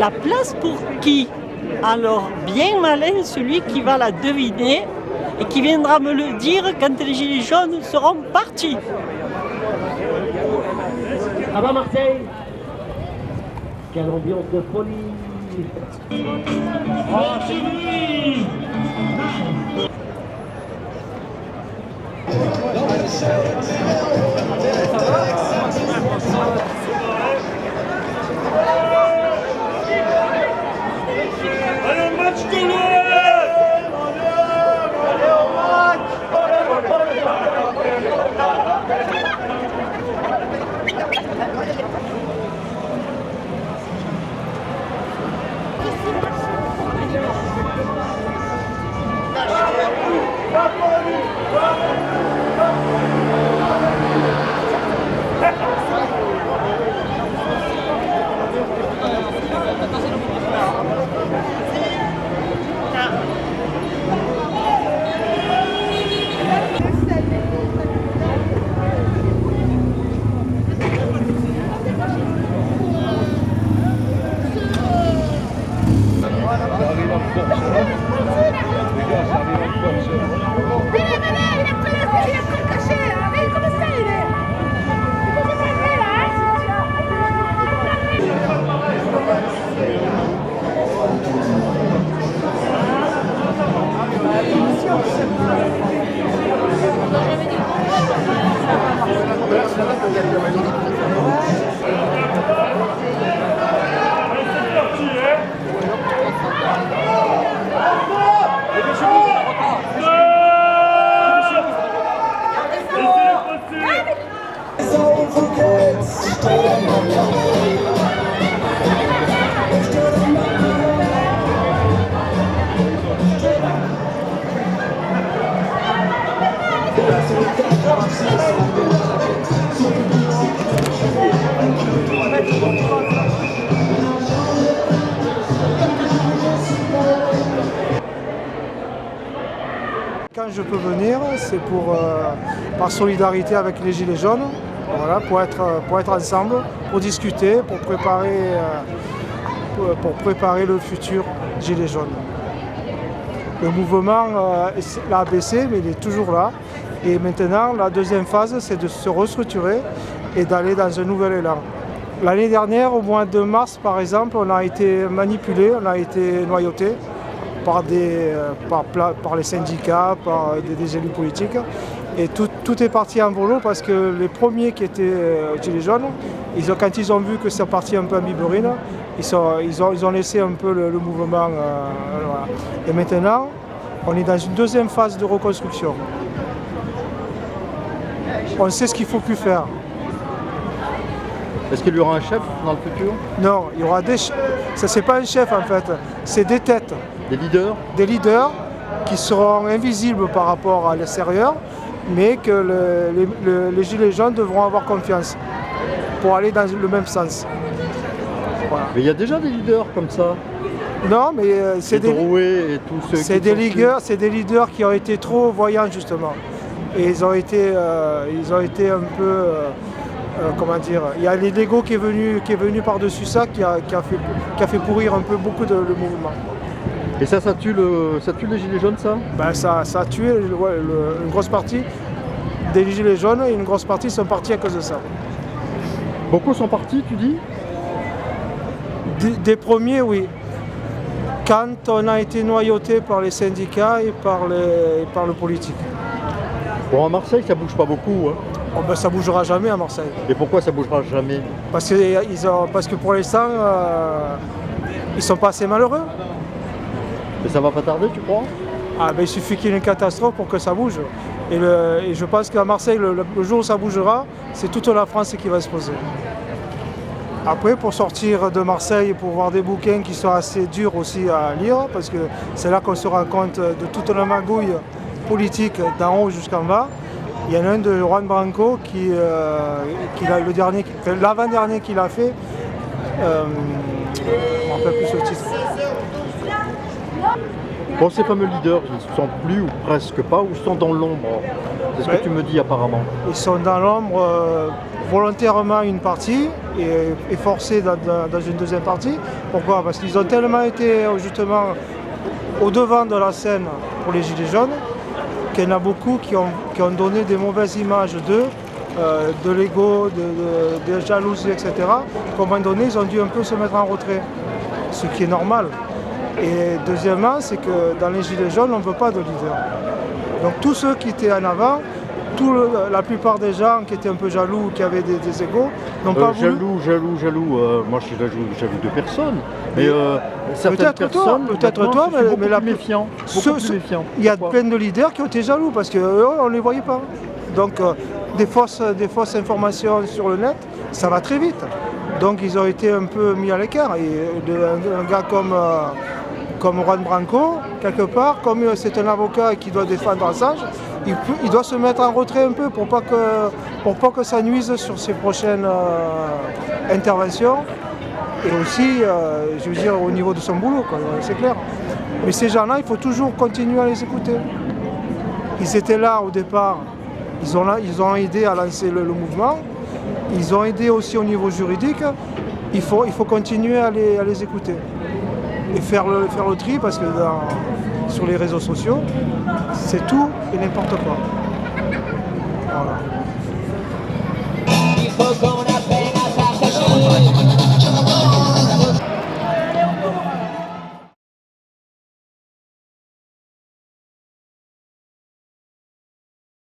La place pour qui? Alors, bien malin celui qui va la deviner et qui viendra me le dire quand les gilets jaunes seront partis. Ça va Marseille? Quelle ambiance de folie! Oh, c'est lui! Allez, match de l'Ouest! Quand je peux venir, c'est par solidarité avec les Gilets jaunes, voilà, pour être ensemble, pour discuter, pour préparer le futur Gilets jaunes. Le mouvement l'a baissé, mais il est toujours là. Et maintenant, la deuxième phase, c'est de se restructurer et d'aller dans un nouvel élan. L'année dernière, au mois de mars, par exemple, on a été manipulé, on a été noyauté par les syndicats, par des élus politiques. Et tout est parti en volo parce que les premiers qui étaient Gilets jaunes, quand ils ont vu que c'est parti un peu en biberine, ils ont laissé un peu le mouvement. Voilà. Et maintenant, on est dans une deuxième phase de reconstruction. On sait ce qu'il ne faut plus faire. Est-ce qu'il y aura un chef dans le futur? Non, il y aura des chefs. Ça, c'est pas un chef en fait, c'est des têtes. Des leaders? Des leaders qui seront invisibles par rapport à l'extérieur, mais que les Gilets jaunes devront avoir confiance pour aller dans le même sens. Voilà. Mais il y a déjà des leaders comme ça? Non, mais c'est des leaders qui ont été trop voyants justement. Et ils ont été un peu, comment dire, il y a l'ego qui est venu par-dessus ça, qui a fait pourrir un peu beaucoup le mouvement. Et ça tue les Gilets jaunes, ça? Ben, ça a tué une grosse partie des Gilets jaunes et une grosse partie sont partis à cause de ça. Beaucoup sont partis, tu dis? Des premiers, oui. Quand on a été noyauté par les syndicats et par le politique. Bon, à Marseille, ça bouge pas beaucoup. Hein. Oh ben, ça bougera jamais à Marseille. Et pourquoi ça bougera jamais? Parce que pour l'instant, ils sont pas assez malheureux. Mais ça va pas tarder, tu crois? Ah ben, il suffit qu'il y ait une catastrophe pour que ça bouge. Et je pense qu'à Marseille, le jour où ça bougera, c'est toute la France qui va se poser. Après, pour sortir de Marseille, pour voir des bouquins qui sont assez durs aussi à lire, parce que c'est là qu'on se rend compte de toute la magouille politique d'en haut jusqu'en bas. Il y en a un de Juan Branco l'avant-dernier qu'il a fait, je ne me rappelle plus le titre. Bon, ces fameux leaders, ils ne sont plus ou presque pas, ou sont dans l'ombre? C'est ce que tu me dis apparemment. Ils sont dans l'ombre volontairement une partie, est forcé dans une deuxième partie. Pourquoi? Parce qu'ils ont tellement été justement au devant de la scène pour les Gilets jaunes qu'il y en a beaucoup qui ont donné des mauvaises images d'eux, de l'ego, de jalousie, etc. Qu'à un moment donné, ils ont dû un peu se mettre en retrait, ce qui est normal. Et deuxièmement, c'est que dans les Gilets jaunes, on ne veut pas de leader. Donc tous ceux qui étaient en avant, la plupart des gens qui étaient un peu jaloux, qui avaient des égos, n'ont pas voulu. Jaloux. Moi, je suis jaloux de personne. Mais certaines peut-être toi, personnes, peut-être toi, mais la méfiant. Il y a plein de leaders qui ont été jaloux parce qu'eux, on ne les voyait pas. Donc des fausses informations sur le net, ça va très vite. Donc ils ont été un peu mis à l'écart. Et un gars comme Juan Branco, quelque part, comme c'est un avocat qui doit défendre Assange, il doit se mettre en retrait un peu pour pas que ça nuise sur ses prochaines interventions. Et aussi, je veux dire, au niveau de son boulot, c'est clair. Mais ces gens-là, il faut toujours continuer à les écouter. Ils étaient là au départ, ils ont aidé à lancer le mouvement, ils ont aidé aussi au niveau juridique. Il faut continuer à les écouter et faire le tri parce que sur les réseaux sociaux, c'est tout et n'importe quoi. Voilà.